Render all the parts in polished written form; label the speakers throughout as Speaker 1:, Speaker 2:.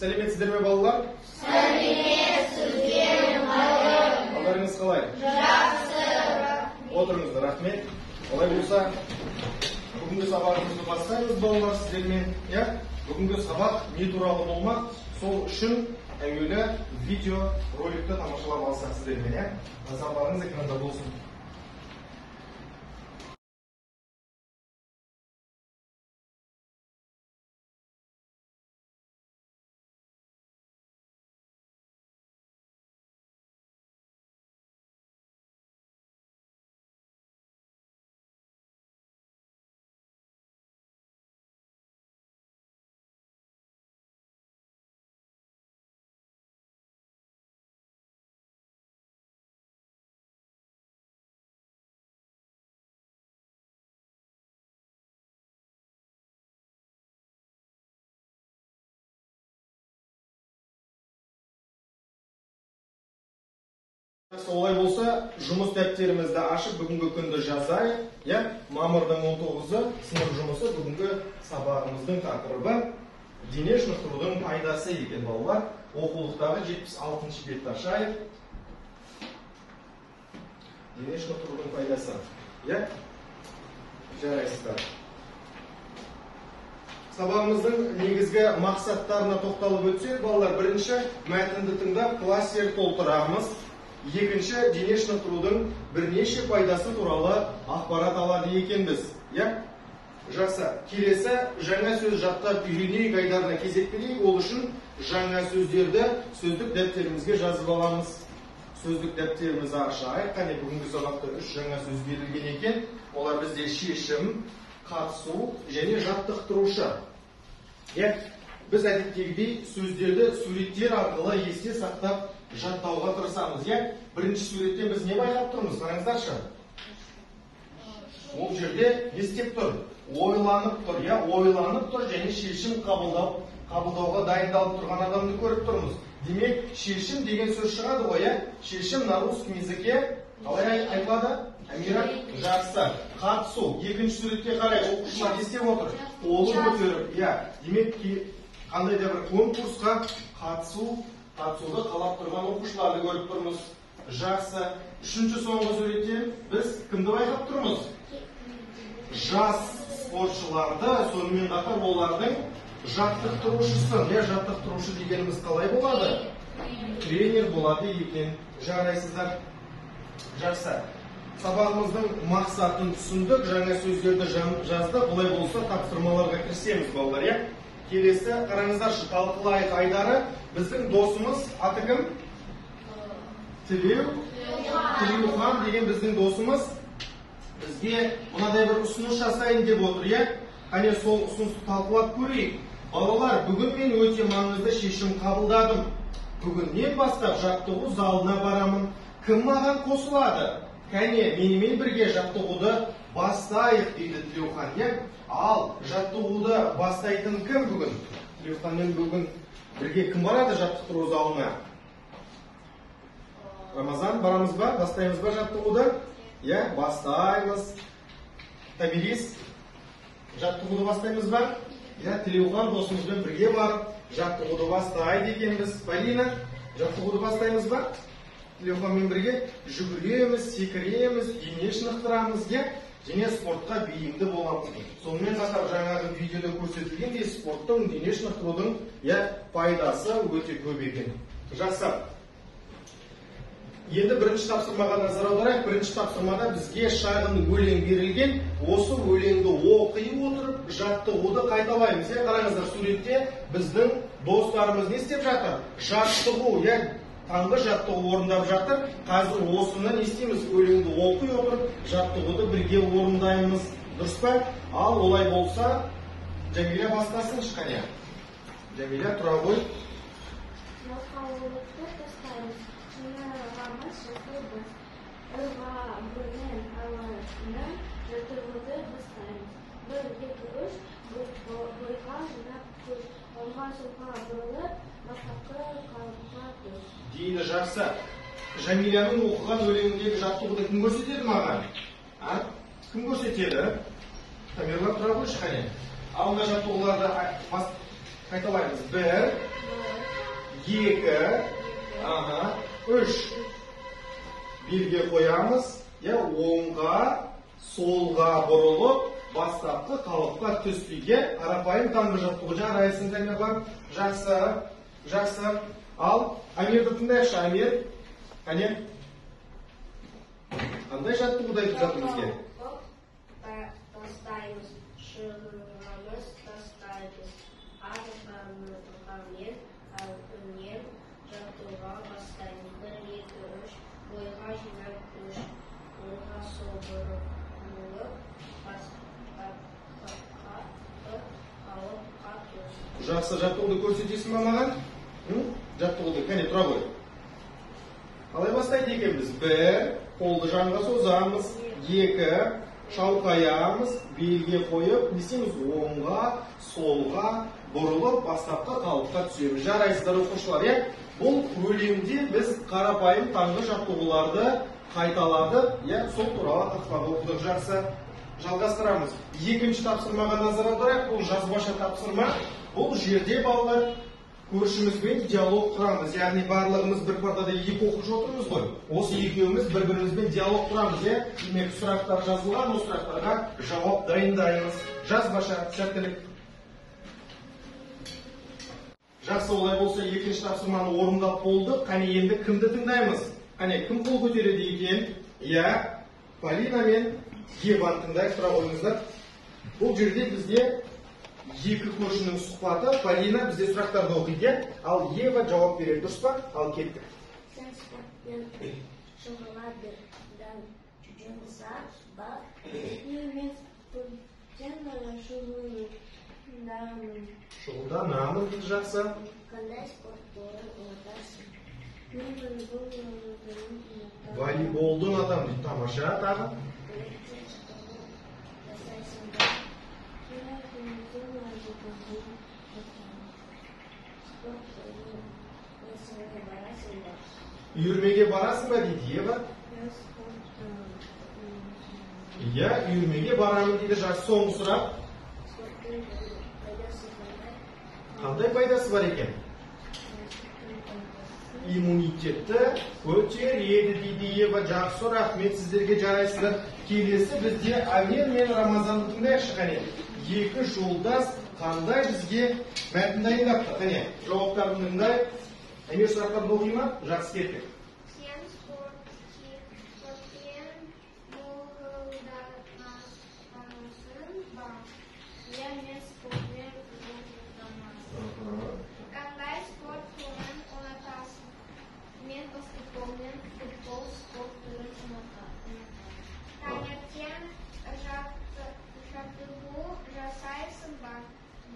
Speaker 1: Сәлеметсіздер ме балалар?
Speaker 2: Сәлеметсіздер, мұғалім.
Speaker 1: Қалдарыңыз қалай?
Speaker 2: Жақсы.
Speaker 1: Отырыңыздар, рахмет. Олай болса, бүгінгі сабағымызды бастаймыз балалар сіздермен. Бүгінгі сабақ не туралы болмақ? Сол үшін әуелі видео роликті тамашалап алсақ сіздермен. Назарларыңыз экранда болсын. Олай болса, жұмыс дәптерімізді ашып, бүгінгі күнді жазайық. Мамырдың 19-ы сынып жұмысы бүгінгі сабағымыздың тақырыбы дене шынықтырудың пайдасы екен балалар. Оқулықтағы 76-шы бетті ашайық. Дене шынықтырудың пайдасы. Жарайсыздар. Сабағымыздың негізгі мақсаттарына тоқталып өтсек, балалар, бірінші мәтінді тыңдап классер толтырамыз. Екінші, дене шынықтырудың бірнеше пайдасы туралы ақпарат алады екенбіз. Жақсы. Келесі жаңа сөз жаттап үйренейік айдарына кезек берейік. Ол үшін жаңа сөздерді сөздік дәптерімізге жазып аламыз. Сөздік дәптерімізді ашайық. Қане бүгінгі сабақта 3 жаңа сөз берілген екен. Олар бізде шешім, қатысу және жаттықтырушы. Біз әдеттегідей сөздерді суреттер арқылы есте сақтап жаттауға тырысамыз. Бірінші суреттен біз не байқап тұрмыз? Қараңыздаршы. Ол жерде не істеп тұр? Ойланып тұр. Ойланып тұр және шешім қабылдауға дайындалып тұрған адамды көріп тұрмыз. Демек, шешім деген сөз шығады ғой. Шешім на русском языке қалай айтылады? Амира, жақсы. Қатысу. Екінші суретке қарай оқушылар не істеп отыр? Қолын көтеріп. Демек, қандай да бір конкурсқа қатысуды қалап тұрған оқушыларды көріп тұрмыз. Жақсы. Үшінші соңғы суреттен біз кімді байқап тұрмыз? Жас спортшыларды, сонымен қатар олардың жаттықтырушысы. Жаттықтырушы дегеніміз қалай болады? Тренер болады екен. Жарайсыздар. Жақсы. Сабағымыздың мақсатын түсіндік, жаңа сөздерді жаздық. Бұлай болса тапсырмаларға кірісеміз балалар. Келесі қараңыздаршы, талқылайық айдары. Біздің досымыз аты кім? Тілеухан деген біздің досымыз бізге мынадай бір ұсыныс жасайын деп отыр. Қане сол ұсынысты талқылап көрейік. Балалар, бүгін мен өте маңызды шешім қабылдадым. Бүгіннен бастап жаттығу залына барамын. Кім маған қосылады? Қане, менімен бірге жаттығуды бастайық дейді Тілеухан. Ал жаттығуды бастайтын кім бүгін? Тілеуханмен бүгін бірге кім барады жаттықтыру залына? Рамазан, барамыз ба? Бастаймыз ба жаттығуды? Бастаймыз. Табирис, жаттығуды бастаймыз ба? Тілеухан досымызбен бірге барып, жаттығуды бастайды екенбіз. Полина, жаттығуды бастаймыз ба? Тілеуханмен бірге жүгіреміз, секіреміз, дене шынықтырамыз, және спортқа бейімді боламыз. Сонымен қатар жаңағы видеода көрсетілгендей спорттың, дене шынықтырудың пайдасы өте көп екен. Жақсы. Енді бірінші тапсырмаға назар аударайық. Бірінші тапсырмада бізге шағын өлең берілген. Осы өлеңді оқи отырып, жаттығуды қайталаймыз. Қараңыздар, суретте біздің достарымыз не істеп жатыр? Жаттығу, таңғы жаттығу орындап жатыр. Қазір осыны не істейміз? Өлеңді оқи отырып, жаттығуды бірге орындаймыз. Дұрыс па? Ал олай болса, Жәмиля бастасын шыққане. Жәмиля, тұра ғой. Дейді, жақсы. Жәмиляның оқыған өлеңіндегі жаттығуды кім көрсетеді маған? Кім көрсетеді? Тамерлар, тұра ғой шыққане. Ал мына жаттығуларды Қайталаймыз. 1, 2, 3. Birге қоямыз. Оңға, солға бұрылып, бастапқы қалыпқа түспеге қарапайым таңғы жаттығу жарайсың Тамерлан. Жақсы. Ал Амирді тыңдайықшы. Амир, қане? Қандай жаттығуды айтып жатыр бізге?
Speaker 2: Тастаймыз, шығырамыз, тастаймыз. Арқамен, алтынмен жаттыға бастаймыз. 1, 2, 3, бойға жинап 3, ойға собырып, бастапқа қалыпқа түс.
Speaker 1: Жақсы, жаттығуды көрсетесің ба маған? Жаттығуды, кәне тұра қой. Қалай бастайды екенбіз? 1, қолды жанға созамыз. 2, шалқаямыз. Белге қойып, несеміз? Оңға, солға бұрылып, бастапқа қалыпқа түсеміз. Жарайсыздар оқушылар, Бұл өлеңде біз қарапайым таңғы жаттығуларды қайталадық, сол туралы тақпағы оқыдық. Жақсы. Жалғастырамыз. Екінші тапсырмаға назар аударайық. Бұл жазбаша тапсырма. Бұл жерде балалар көршімізбен диалог құрамыз. Яғни барлығымыз бір партада 2 оқушы отырмыз ғой. Осы екеуміз бір-бірімізбен диалог құрамыз. Демек сұрақтар жазылған, осы сұрақтарға жауап дайындаймыз. Жазбаша, сәттілік. Жақсы, олай болса екінші тапсырманы орындап болдық. Қане енді кімді тыңдаймыз? Қане кім қол көтереді екен? Полина мен Еваны тыңдайық, тұра қойыңыздар. Бұл жерде бізде 2 көршінің сұхбаты. Полина бізде сұрақтарды оқиды, ал Ева жауап береді, дұрыс па? Ал кеттік.
Speaker 2: Сен спортпен шұғыладырдан жұмсақ бар. Мен спортпен шұғыладамын.
Speaker 1: Шұғылданамын дейді. Жақсы.
Speaker 2: Қандай спорт түрін ұнатасың? Мен
Speaker 1: Волейболды ұнатамын дейді. Тамаша, тағы. Үйірмеге барасың ба дейді Ева? Үйірмеге барамын дейді. Жақсы, соңғы сұрақ. Қандай пайдасы бар екен? Иммунитетті көтереді дейді Ева. Жақсы, рахмет сіздерге, жарайсыздар. Келесі бізде Амир мен Рамазанды тыңдайықшы. Қане 2 жолдас қандай бізге мәтін дайындапты? Қане жауаптарын тыңдайық. Амир сұрақтарды оқи ма? Жақсы, кеттік.
Speaker 2: Сен спортпен шұғылданасың ба? Мен спортпен шұғылданасың. Қандай спорт түрін ұнатасың? Мен баскетболмен футбол спорт түрін ұнатамын. Таңертең жаттығу жасайсың ба?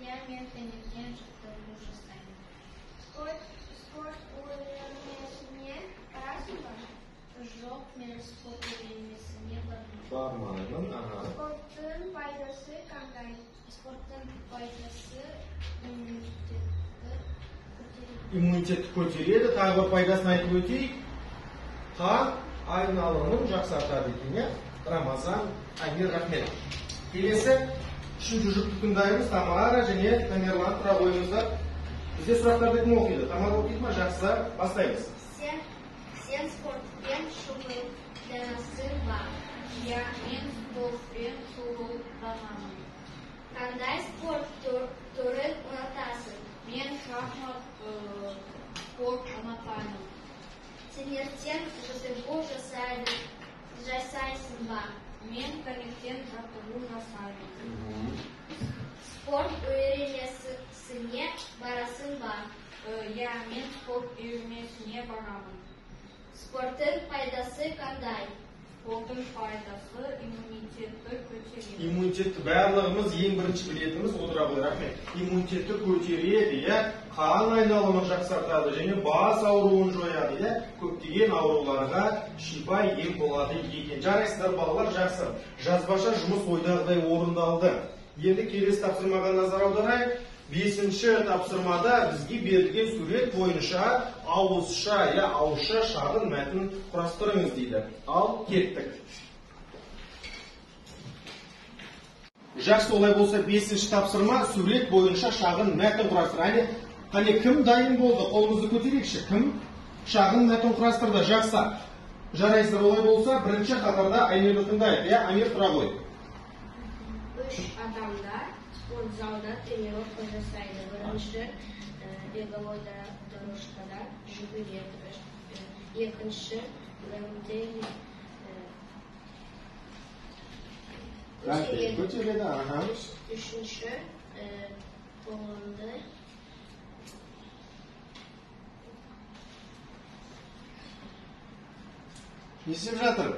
Speaker 2: Мен таңертең жаттығу жасаймын. Спорт үйірмесіне барасың ба? Жоқ, мен спорт үйірмесіне
Speaker 1: бармаймын.
Speaker 2: Спорттың пайдасы қандай? Спорттың пайдасы
Speaker 1: Иммунитетті көтереді. Тағы бір пайдасын айтып өтейік. Қан айналымын жақсартады екен. Рамазан, Амир, рахмет. Келесі 3-ші жұпты тыңдаймыз. Тамара және Тамерлан, тұра қойыңыздар. Бізде сұрақтарды кім оқиды? Тамара оқиды ма? Жақсы, бастаймыз.
Speaker 2: Сен спортпен шұғылданасың ба? Мен спортпен шұғылданамын. Қандай спорт түрін ұнатасың? Мен шахмат спорт ұнатамын. Таңертең жаттығу жасайсың ба? Мен таңертең жаттығу жасаймын. Спорт үйірмесіне барасың ба? Мен спорт үйірмесіне барамын. Спорттың пайдасы қандай? Спорттың пайдасы иммунитетті көтереді.
Speaker 1: Иммунитетті барлығымыз ең бірінші білетініміз отыра ғой, рахмет. Иммунитетті көтереді, қан айналымын жақсартады және бас ауруын жояды, көптеген ауруларға шипа ем болады екен. Жарайсыздар балалар, жақсы. Жазбаша жұмыс ойдағыдай орындалды. Енді келесі тапсырмаға назар аударайық. 5-ші тапсырмада бізге берілген сурет бойынша ауызша шағын мәтін құрастырыңыз дейді. Ал кеттік. Жақсы, олай болса 5-ші тапсырма сурет бойынша шағын мәтін құрастыр. Қане кім дайын болды? Қолымызды көтерейікші. Кім шағын мәтін құрастырды? Жақсы. Жарайсыздар, олай болса бірінші қатарда Айнерді тыңдайық. Айнер, тұра қой.
Speaker 2: 3 адамдар спортзалда тренировка жасайды. Бірінші беговой дорожкада жүгіреді. Екінші
Speaker 1: көтереді.
Speaker 2: Үшінші қолынды
Speaker 1: Не істеп жатыр?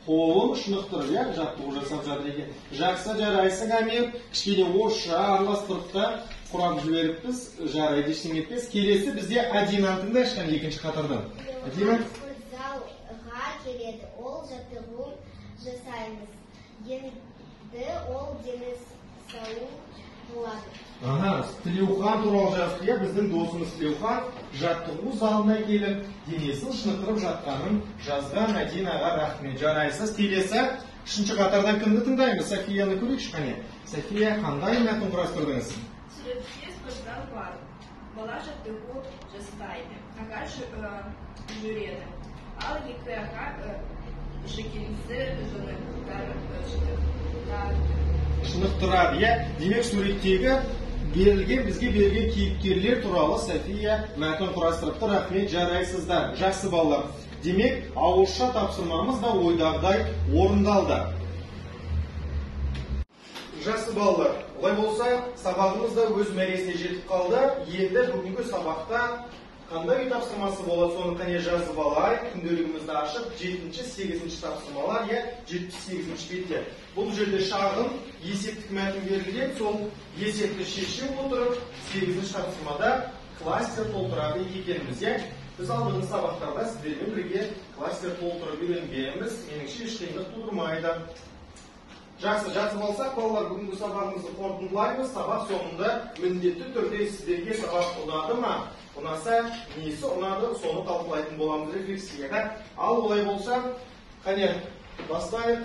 Speaker 1: Қолын шынықтырып, жаттығу жасап жатыр екен. Жақсы, жарайсың, Амир. Кішкене орысша араластырып та құрап жіберіппіз. Жарайды, ештеңе етпес. Келесі бізде Адинаны тыңдайық екінші қатардан. Адина.
Speaker 3: Спортзалға келеді. Ол жаттығу жасаймыз. Енді ол дені сау болады.
Speaker 1: Тілеухан туралы жазды. Біздің досымыз Тілеухан жаттығу залына келіп, денесін шынықтырып жатқанын жазған. Адинаға рахмет. Жарайсыз. Келесі үшінші қатардан кімді тыңдаймыз? Софияны көрейікші, қане. София, қандай мәтін құрастырдыңыз?
Speaker 4: Суретке спортзал бар. Бала жаттығу жасайды. Аға жүреді. Ал екі аға шекелісі
Speaker 1: шынықтырады. Демек суреттегі бізге берілген кейіпкерлер туралы София мәтін құрастырыпты. Рахмет, жарайсыздар. Жақсы балалар. Демек, ауызша тапсырмамыз да ойдағыдай орындалды. Жақсы балалар. Олай болса, сабағымыз да өз мәресіне жетіп қалды. Енді бүгінгі сабақта қандай үй тапсырмасы болады, соны қане жазып алайық. Күнделігімізді ашып, 7-8 тапсырмалар, 78 бетте. Бұл жерде шағын есептік мәтін берілген, сол есепті шеше отырып, 8 тапсырмада кластер толтырады екеніміз. Біз алдыңғы сабақтарда сіздермен бірге кластер толтырып үйренгенбіз. Меніңше ештеңе тудырмайды. Жақсы, жазып алсақ, балалар, бүгінгі сабағымызды қорытындылаймыз. Сабақ соңында міндетті түрде сіздерге сабақ ұнады ма? Ұнаса, несі ұнады, соны талқылайтын боламыз рефлексияға. Ал олай болса, қане, бастайық.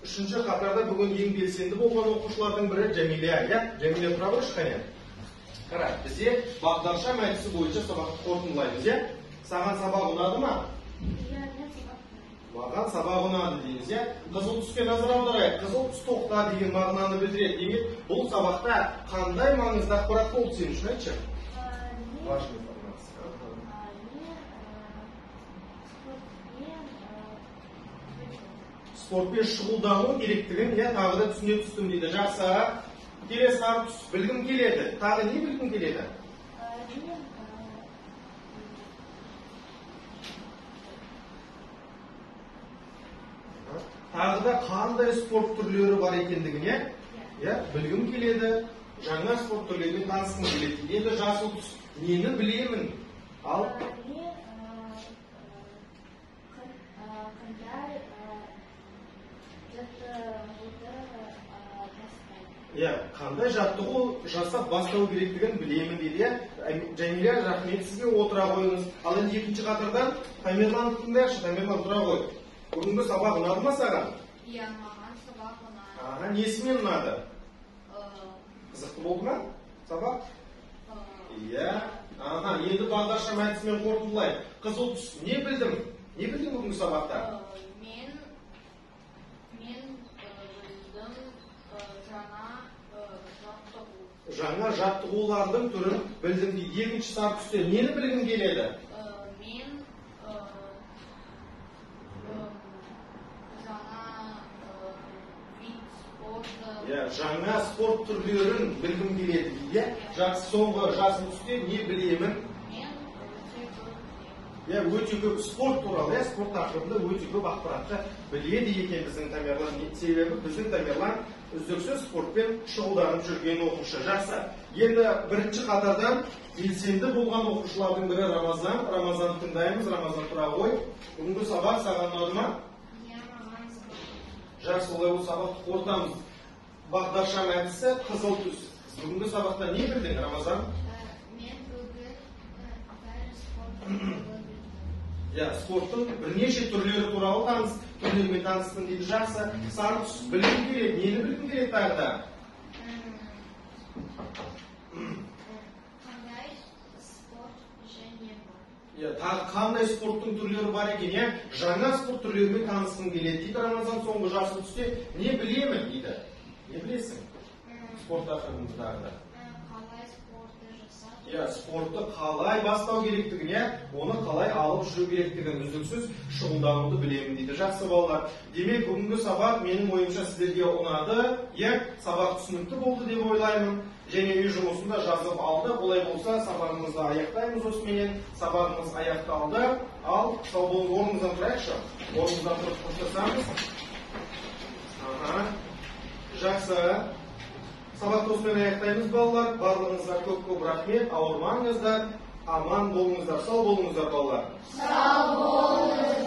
Speaker 1: Үшінші қатарда бүгін ең белсенді болған оқушылардың бірі Жәмилия. Жәмилия, тұра қойшы, қане. Қара, бізде бағдаршам әдісі бойынша сабақты қорытындылаймыз. Саған сабақ ұнады ма? Маған сабақ ұнады дейміз. Қызыл түске назар аударайық. Қызыл түс тоқта деген мағынаны білдіреді. Демек, бұл сабақта қандай маңызды ақпарат болды сен үшін, айтшы? Важный информация. Спортпен шұғылдану керектігін тағы да түсіне түстім дейді. Жақсы. Келесі тағы түс. Білгім келеді. Тағы не білгім келеді? Тағы да қандай спорт түрлері бар екендігіне білгім келеді. Жаңа спорт түрлерімен танысқым келеді. Енді жасыл түс. Нені білемін? Ал? Қандай жаттығу жасап бастау керектігін білемін дейді. Жәмилия, рахмет сізге, отыра қойыңыз. Ал енді екінші қатардан Тамерлан тыңдайықшы. Тамерлан, тұра қой. Бүгінгі сабақ ұнады ма саған?
Speaker 4: Маған сабақ ұнады.
Speaker 1: Несімен ұнады? Қызықты болды ма сабақ? Енді бағдаршам әдісімен қорытындылайық. Қызыл түс. Не білдің? Не білдің бүгінгі сабақта?
Speaker 4: Мен білдім
Speaker 1: жаңа жаттығулардың түрін білдім дейді. Екінші сары түсте нені білгім келеді?
Speaker 4: Мен
Speaker 1: жаңа спорт түрлерін білгім келеді дейді. Жақсы, соңғы жасыл түсте не білемін? Өте көп спорт туралы, спорт тақырыбында өте көп ақпаратты біледі екен біздің Тамерлан. Себебі біздің Тамерлан үздіксіз спортпен шұғылданып жүрген оқушы. Жақсы. Енді бірінші қатардан белсенді болған оқушылардың бірі Рамазан. Рамазан тыңдаймыз. Рамазан, тұра қой. Бүгінгі сабақ саған ұнады ма? Жақсы, олай ол сабақты қорытамыз. Бағдаршам әдісі қызыл түс. Бүгінгі сабақта не білдің, Рамазан?
Speaker 3: Мен бүгін бір спорт
Speaker 1: Спорттың бірнеше түрлері туралы түрлерімен таныстым дейді. Жақсы, сары түс білгім келеді. Нені білгім келеді тағы да?
Speaker 3: Қандай спорт және бар?
Speaker 1: Тағы қандай спорттың түрлері бар екен? Жаңа спорт түрлерімен таныстым келеді дейді. Рамазан соңғы жақсы түсте не білемін дейді. Не білесің? Спорт тақырыбымыздағы да.
Speaker 3: Қалай спортты жасау?
Speaker 1: Спортты қалай бастау керектігін, оны қалай алып жүру керектігін үздіксіз шұғылдануды білемін дейді. Жақсы балалар. Демек, бүгінгі сабақ менің ойымша сіздерге ұнады. Сабақ түсінікті болды деп ойлаймын. Және үй жұмысында жазып алды. Олай болса, сабағымызды аяқтаймыз осыменен. Сабағымыз аяқталды. Ал, сау болыңыз, орныңыздан тұрайықшы. Орныңыздан тұрып қоштасамыз. Жақсы. Сабақты осымен аяқтаймыз балалар. Барлығыңызға көп-көп рахмет. Ауырмаңыздар, аман болыңыздар, сау болыңыздар балалар.
Speaker 3: Сау болыңыздар.